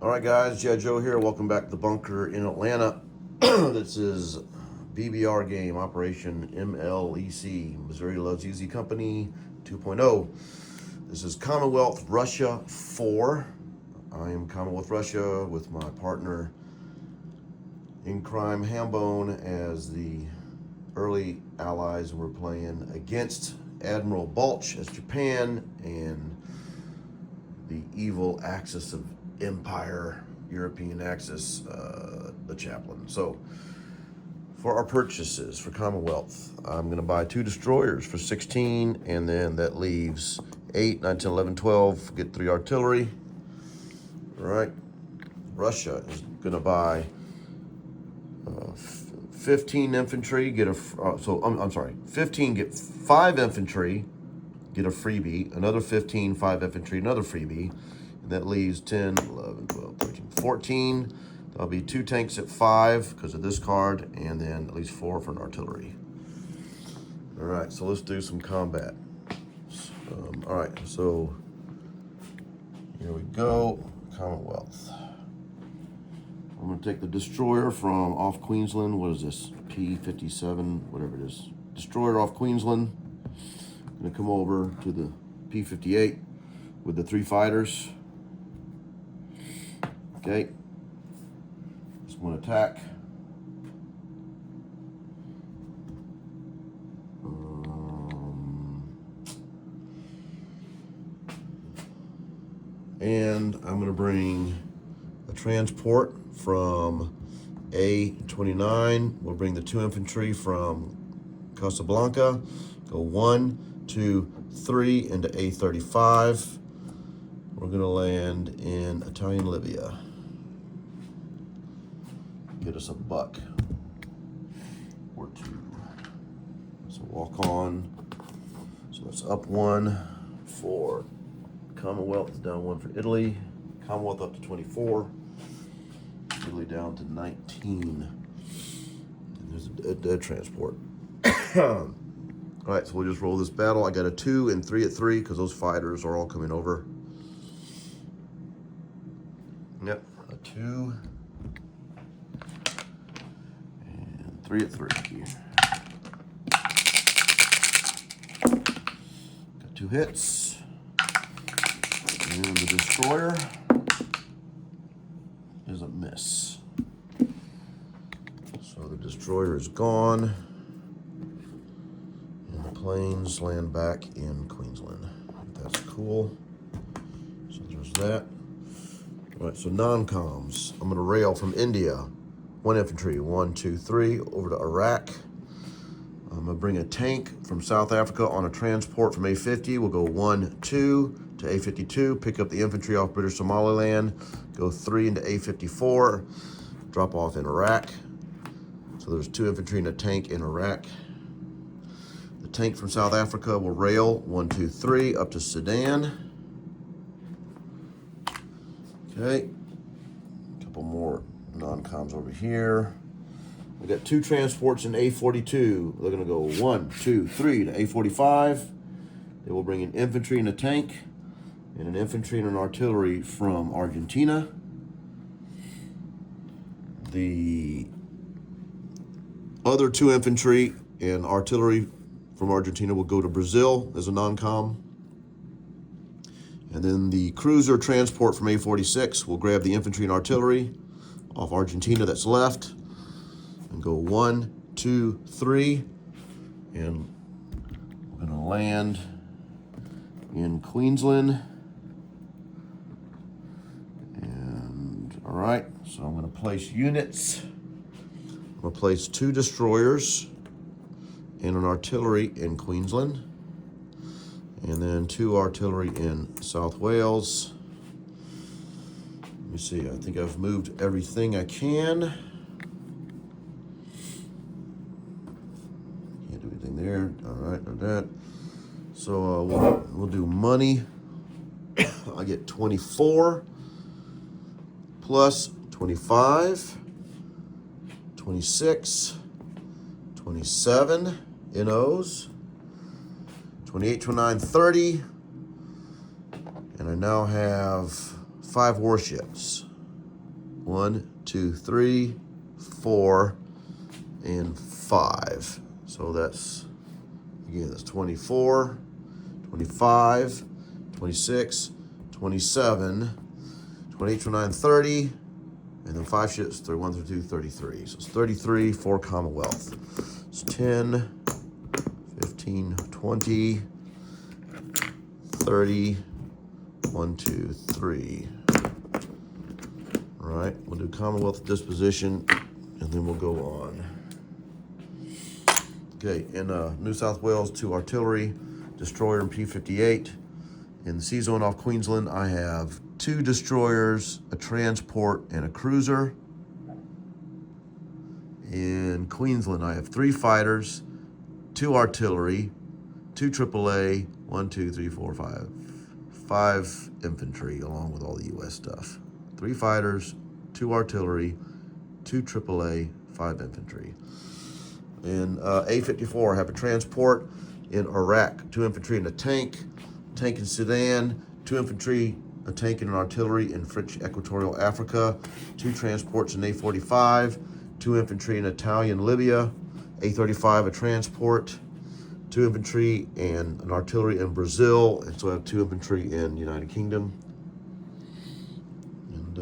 All right, guys, G.I. Joe here. Welcome back to the bunker in Atlanta. This is BBR game, Operation MLEC, Missouri Loves Easy Company 2.0. This is Commonwealth Russia 4. I am Commonwealth Russia with my partner in crime, Hambone, as the early allies, and we're playing against Admiral Balch as Japan and the evil Axis of Empire, European Axis, the chaplain. So for our purchases for Commonwealth, I'm going to buy 2 destroyers for 16, and then that leaves 8, 9, 10, 11, 12. Get 3 artillery. All right. Russia is going to buy 15 infantry, get a, 15, get 5 infantry, get a freebie, another 15, 5 infantry, another freebie, and that leaves 10, 11, 12, 13, 14. That'll be 2 tanks at 5 because of this card, and then at least 4 for an artillery. All right, so let's do some combat. All right, so here we go, Commonwealth. I'm gonna take the destroyer from off Queensland. What is this? P57, whatever it is. Destroyer off Queensland. I'm gonna come over to the P58 with the 3 fighters. Okay. Just want to attack. And I'm gonna bring a transport from A29. We'll bring the 2 infantry from Casablanca. Go 1, 2, 3 into A35. We're gonna land in Italian Libya. Get us a buck or 2. So walk on. So that's up 1 for Commonwealth, down 1 for Italy. Commonwealth up to 24. Italy down to 19. And there's a dead transport. All right, so we'll just roll this battle. I got a 2 and 3 at 3 because those fighters are all coming over. Yep, a 2 and 3 at 3. Got 2 hits. And the destroyer is a miss. So the destroyer is gone. And the planes land back in Queensland. That's cool. So there's that. All right, so non-coms. I'm gonna rail from India. 1 infantry, 1, 2, 3, over to Iraq. I'm gonna bring a tank from South Africa on a transport from A50. We'll go 1, 2 to A52, pick up the infantry off British Somaliland, go 3 into A54, drop off in Iraq. So there's 2 infantry and a tank in Iraq. The tank from South Africa will rail 1, 2, 3 up to Sudan. Okay, a couple more non-coms over here. We got 2 transports in A42. They're gonna go 1, 2, 3 to A45. They will bring an infantry and a tank, and an infantry and an artillery from Argentina. The other 2 infantry and artillery from Argentina will go to Brazil as a non-com. And then the cruiser transport from A46 will grab the infantry and artillery off Argentina that's left and go 1, 2, 3, and we're gonna land in Queensland. And all right, so I'm gonna place units. I'm gonna place 2 destroyers and an artillery in Queensland, and then 2 artillery in South Wales. Let me see, I think I've moved everything I can. Can't do anything there. All right, not that. So we'll do money. I get 24 plus 25, 26, 27 NOs, 28, 29, 30, and I now have 5 warships. 1, 2, 3, 4, and 5. So that's, again, that's 24, 25, 26, 27, 28, 29, 30, and then 5 shits through 1 through 2, 33. So it's 33 for Commonwealth. It's 10, 15, 20, 30, 1, 2, 3. All right, we'll do Commonwealth disposition, and then we'll go on. Okay, in New South Wales, 2 artillery, destroyer and P-58. In the sea zone off Queensland, I have 2 destroyers, a transport, and a cruiser. In Queensland, I have 3 fighters, 2 artillery, 2 AAA, 1, 2, 3, 4, 5. 5 infantry, along with all the U.S. stuff. 3 fighters, 2 artillery, 2 AAA, 5 infantry. In A-54, I have a transport. In Iraq, 2 infantry and a tank. Tank in Sudan, 2 infantry, a tank and an artillery in French Equatorial Africa. 2 transports in A-45, 2 infantry in Italian Libya. A-35, a transport. 2 infantry and an artillery in Brazil, and so I have 2 infantry in United Kingdom. And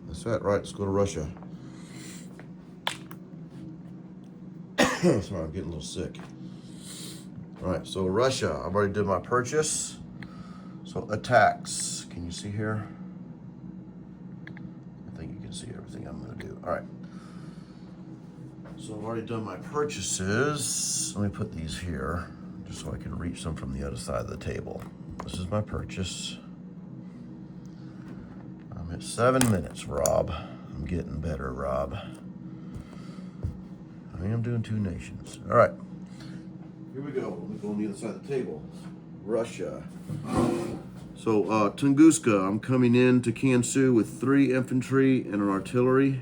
that's that, right? Let's go to Russia. Sorry, I'm getting a little sick. All right, so Russia, I've already did my purchase. So attacks, can you see here? I think you can see everything I'm gonna do. All right. So I've already done my purchases. Let me put these here, just so I can reach them from the other side of the table. This is my purchase. I'm at 7 minutes, Rob. I'm getting better, Rob. I am doing 2 nations. All right, here we go. Let me go on the other side of the table. Russia. So Tunguska, I'm coming in to Kansu with 3 infantry and an artillery.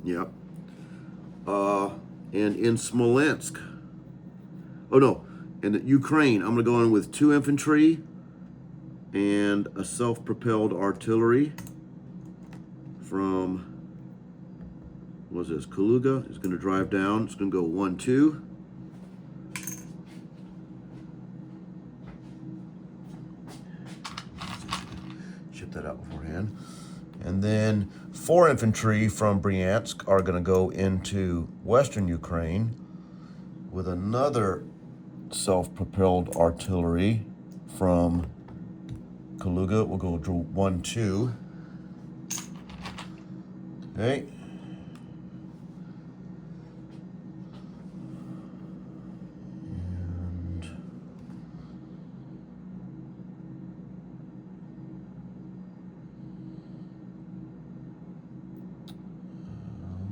Yep. And in Smolensk, in Ukraine, I'm going to go in with 2 infantry and a self-propelled artillery from, what is this, Kaluga? It's going to drive down. It's going to go 1, 2. Ship that out beforehand. And then 4 infantry from Bryansk are going to go into western Ukraine with another self-propelled artillery from Kaluga. We'll go to 1, 2. Okay.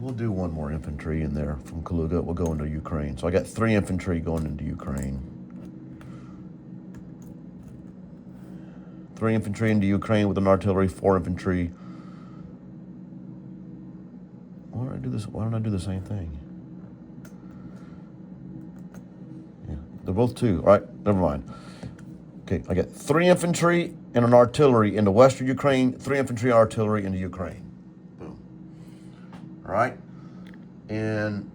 We'll do 1 more infantry in there from Kaluga. We'll go into Ukraine. So I got 3 infantry going into Ukraine. 3 infantry into Ukraine with an artillery, 4 infantry. Why don't I do this? Why don't I do the same thing? Yeah, they're both 2. All right, never mind. Okay, I got 3 infantry and an artillery into western Ukraine, 3 infantry artillery into Ukraine. Boom. All right, and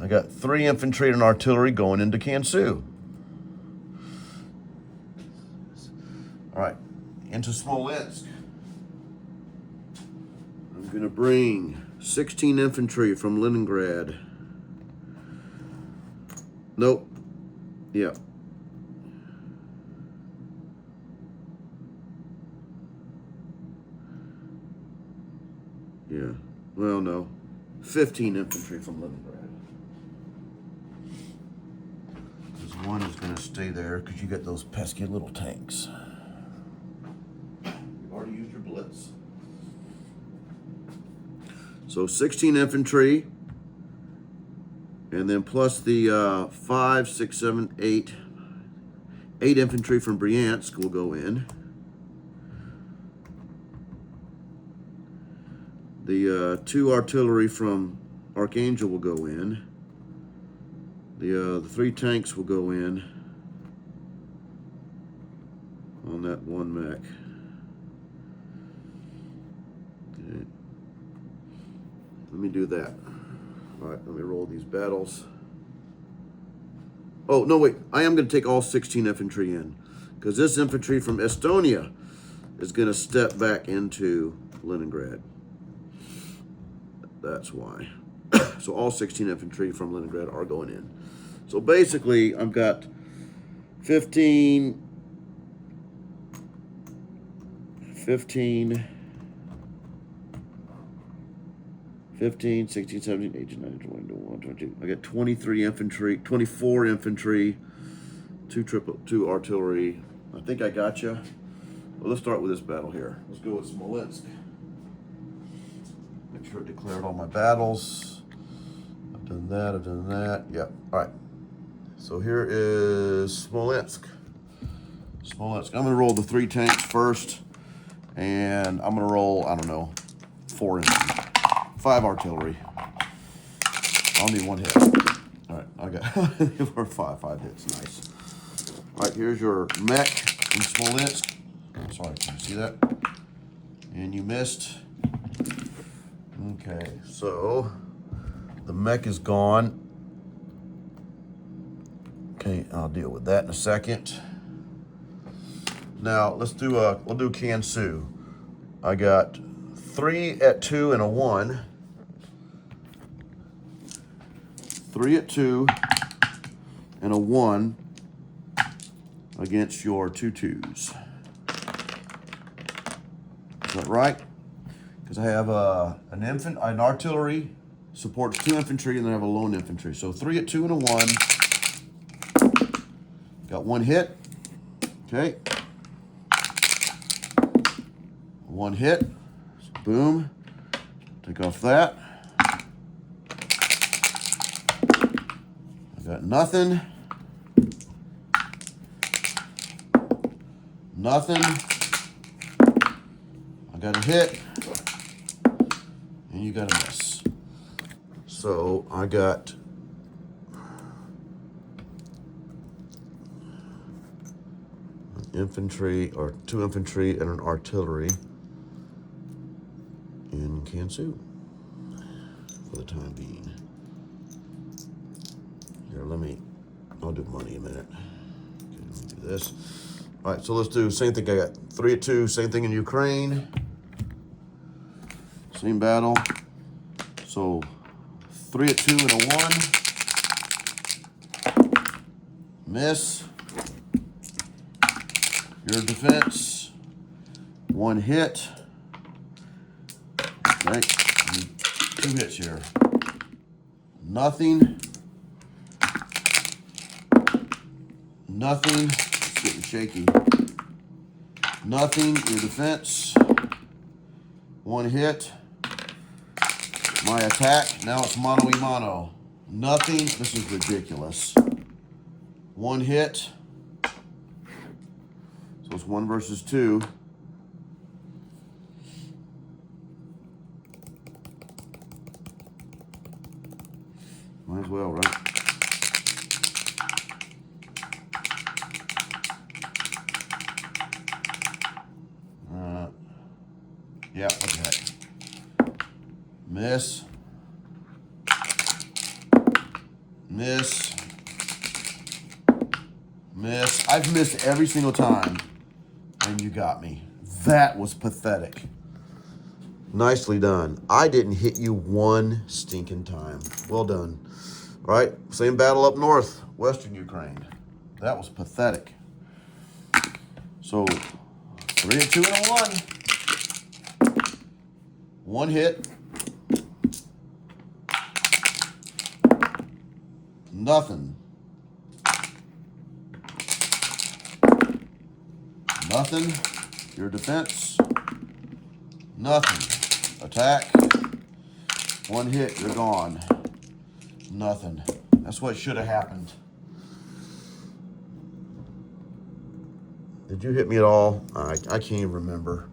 I got 3 infantry and an artillery going into Kansu. All right, into Smolensk. I'm going to bring 16 infantry from Leningrad. Nope. Yeah. Yeah. Well, no. 15 infantry from Leningrad. Because 1 is going to stay there because you got those pesky little tanks. You've already used your blitz. So 16 infantry. And then plus the 5, 6, 7, 8 infantry from Bryansk will go in. The 2 artillery from Archangel will go in. The 3 tanks will go in on that 1 mech. Okay. Let me do that. All right, let me roll these battles. Oh, no, wait. I am going to take all 16 infantry in, because this infantry from Estonia is going to step back into Leningrad. That's why. So all 16 infantry from Leningrad are going in. So basically, I've got 15, 16, 17, 18, 19, 20, 21, 22. I got 23 infantry, 24 infantry, 2 artillery. I think I got you. Well, let's start with this battle here. Let's go with Smolensk. Make sure I declared all my battles. I've done that. Yep. All right. So here is Smolensk. I'm going to roll the 3 tanks first. And I'm going to roll, I don't know, 4 infantry. 5 artillery. I'll need 1 hit. All right, I got 5 hits. Nice. All right, here's your mech from Smolensk. Oh, sorry, can you see that? And you missed. Okay, so the mech is gone. Okay, I'll deal with that in a second. Now we'll do Kansu. I got 3 at 2 and a 1. 3 at 2 and a 1 against your 2 2s. Is that right? Because I have an artillery supports 2 infantry, and then I have a lone infantry. So 3 at 2 and a 1. Got 1 hit. Okay. 1 hit. Boom. Take off that. I got nothing. Nothing. I got a hit. And you got a miss. So I got an infantry, or 2 infantry and an artillery in Kansu for the time being. Here, I'll do money in a minute. Okay, let me do this. All right, so let's do same thing. I got 3 at 2, same thing in Ukraine. Same battle. So 3 at 2 and a 1. Miss. Your defense. 1 hit. Okay, 2 hits here. Nothing. Nothing. It's getting shaky. Nothing. Your defense. 1 hit. My attack. Now it's mano a mano. Nothing. This is ridiculous. 1 hit. So it's 1 versus 2. Might as well, right? Yeah, what the heck? Miss. Miss. Miss. I've missed every single time, and you got me. That was pathetic. Nicely done. I didn't hit you 1 stinking time. Well done. All right, same battle up north, Western Ukraine. That was pathetic. So 3 at 2 and a 1. 1 hit. Nothing. Nothing. Your defense. Nothing. Attack. 1 hit. You're gone. Nothing. That's what should have happened. Did you hit me at all? I can't even remember.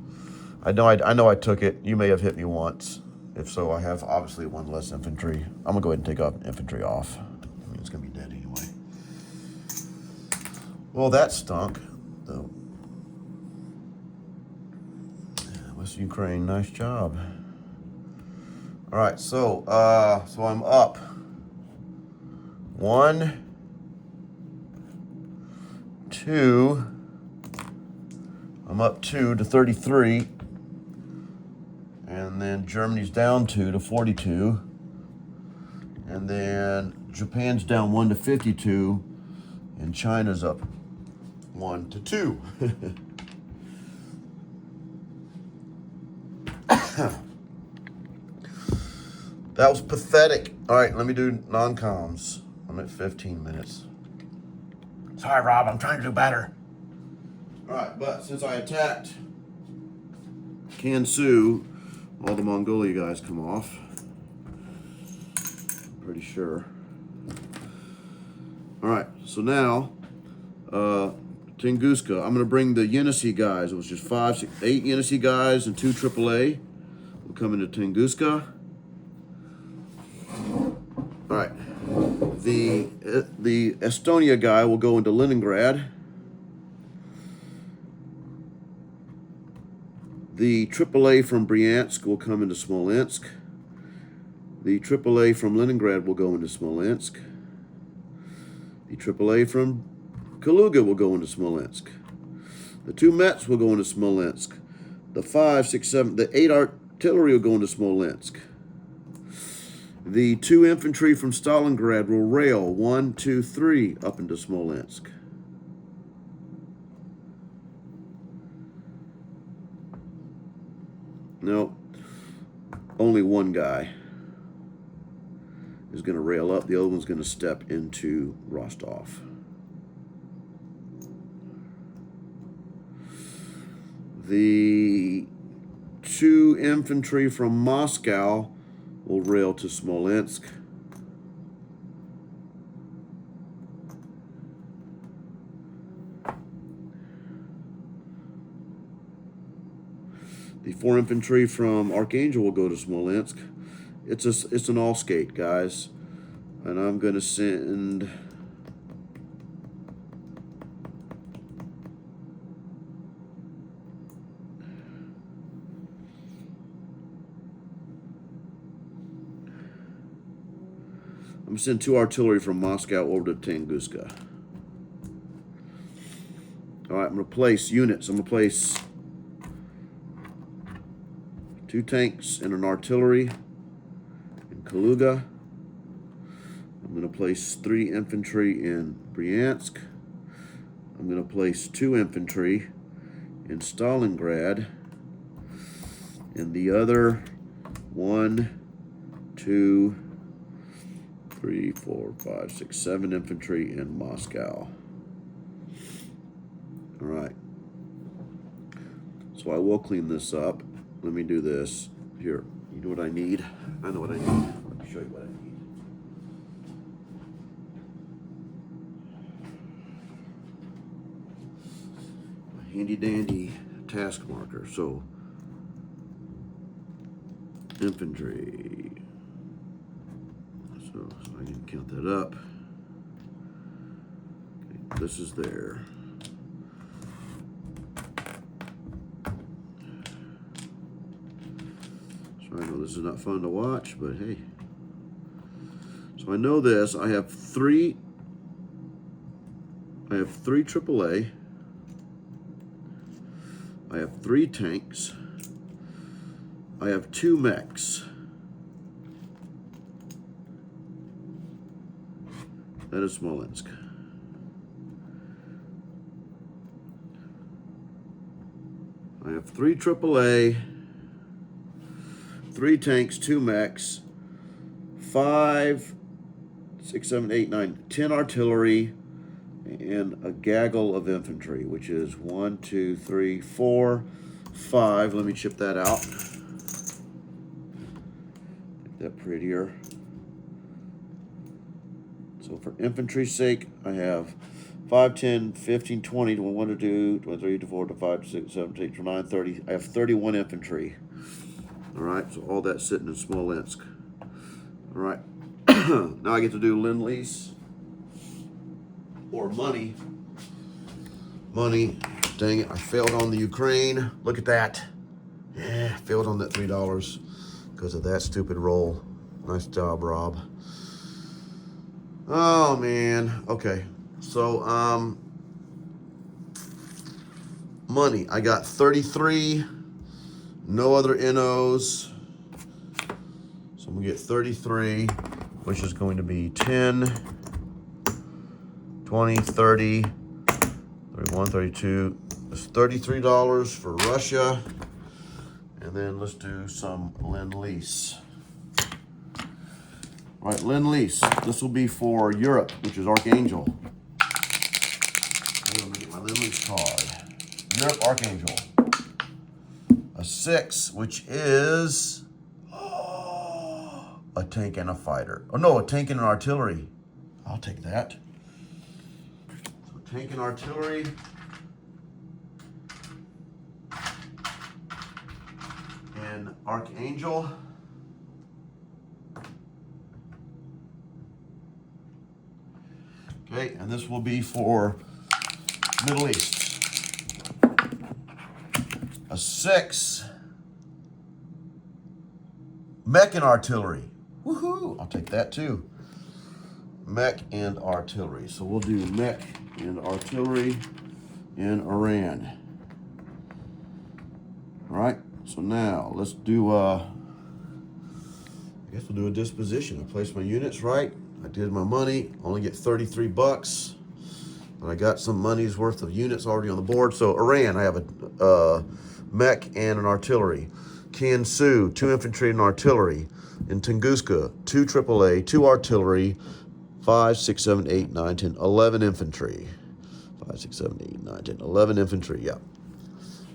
I know I took it. You may have hit me once. If so, I have obviously 1 less infantry. I'm gonna go ahead and take off infantry off. I mean, it's gonna be dead. Well, that stunk. The Western Ukraine, nice job. All right, so I'm up 1, 2. I'm up 2 to 33, and then Germany's down 2 to 42, and then Japan's down 1 to 52, and China's up 1 to 2. That was pathetic. All right, let me do non-coms. I'm at 15 minutes. Sorry, Rob, I'm trying to do better. All right, but since I attacked Kansu, all the Mongolia guys come off. Pretty sure. All right, so now, Tunguska. I'm going to bring the Yenisei guys. It was just 8 Yenisei guys and 2 AAA. Will come into Tunguska. All right. The Estonia guy will go into Leningrad. The AAA from Bryansk will come into Smolensk. The AAA from Leningrad will go into Smolensk. The AAA from Kaluga will go into Smolensk. The 2 Mets will go into Smolensk. The 5, 6, 7, the 8 artillery will go into Smolensk. The 2 infantry from Stalingrad will rail 1, 2, 3 up into Smolensk. No, only one guy is going to rail up. The other one's going to step into Rostov. The 2 infantry from Moscow will rail to Smolensk. The 4 infantry from Archangel will go to Smolensk. It's an all skate, guys, and I'm going to send. I'm going to send 2 artillery from Moscow over to Tunguska. All right, I'm going to place units. I'm going to place 2 tanks and an artillery in Kaluga. I'm going to place 3 infantry in Bryansk. I'm going to place 2 infantry in Stalingrad. And the other 1, 2, 3, 4, 5, 6, 7 infantry in Moscow. All right. So I will clean this up. Let me do this. Here, you know what I need? I know what I need. Let me show you what I need. A handy dandy task marker. So, infantry. So I can count that up. Okay, this is there. So I know this is not fun to watch, but hey. So I know this. I have 3 AAA. I have 3 tanks. I have 2 mechs. That is Smolensk. I have 3 AAA, 3 tanks, 2 mechs, 5, 6, 7, 8, 9, 10 artillery, and a gaggle of infantry, which is 1, 2, 3, 4, 5. Let me chip that out. Make that prettier. So for infantry's sake, I have 5, 10, 15, 20, 21, 22, 23, 24, 25, 26, 27, 28, 29, 30. I have 31 infantry. All right, so all that's sitting in Smolensk. All right, now I get to do Lend-Lease or money. money. Dang it, I failed on the Ukraine. Look at that. Yeah, failed on that $3 because of that stupid roll. Nice job, Rob. Oh, man. Okay. So, money. I got 33. No other NOs. So I'm going to get 33, which is going to be 10, 20, 30, 31, 32. That's $33 for Russia. And then let's do some Lend-Lease. All right, Lend-Lease. This will be for Europe, which is Archangel. Let me get my Lend-Lease card. Europe, Archangel. A 6, which is a tank and a fighter. Oh no, a tank and an artillery. I'll take that. So tank and artillery. And Archangel. Okay, and this will be for Middle East. A 6. Mech and artillery. Woohoo! I'll take that too. Mech and artillery. So we'll do mech and artillery in Iran. All right. So now let's do. I guess we'll do a disposition. I placed my units right. I did my money. Only get 33 bucks. But I got some money's worth of units already on the board. So Iran, I have a mech and an artillery. Kansu, 2 infantry and artillery. In Tunguska, 2 AAA, 2 artillery, 5, 6, 7, 8, 9, 10, 11 infantry. 5, 6, 7, 8, 9, 10, 11 infantry, yeah.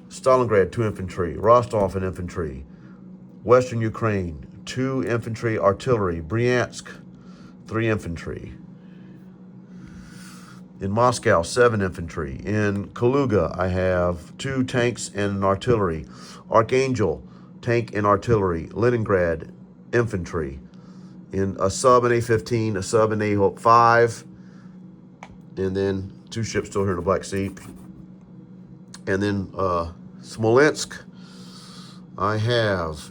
Stalingrad, 2 infantry. Rostov, an infantry. Western Ukraine, 2 infantry, artillery. Bryansk, 3 infantry. In Moscow, 7 infantry. In Kaluga, I have 2 tanks and an artillery. Archangel, tank and artillery. Leningrad, infantry. In a sub and A-15, a sub and A-5. And then 2 ships still here in the Black Sea. And then Smolensk, I have,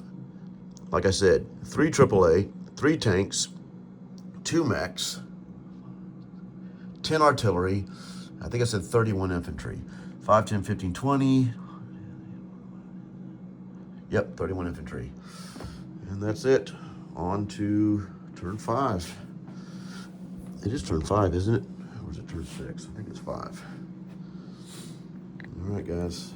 like I said, 3 AAA, 3 tanks, 2 mechs, 10 artillery. I think I said 31 infantry. 5, 10, 15, 20. Yep, 31 infantry. And that's it. On to turn 5. It is turn 5, isn't it? Or is it turn 6? I think it's 5. All right, guys.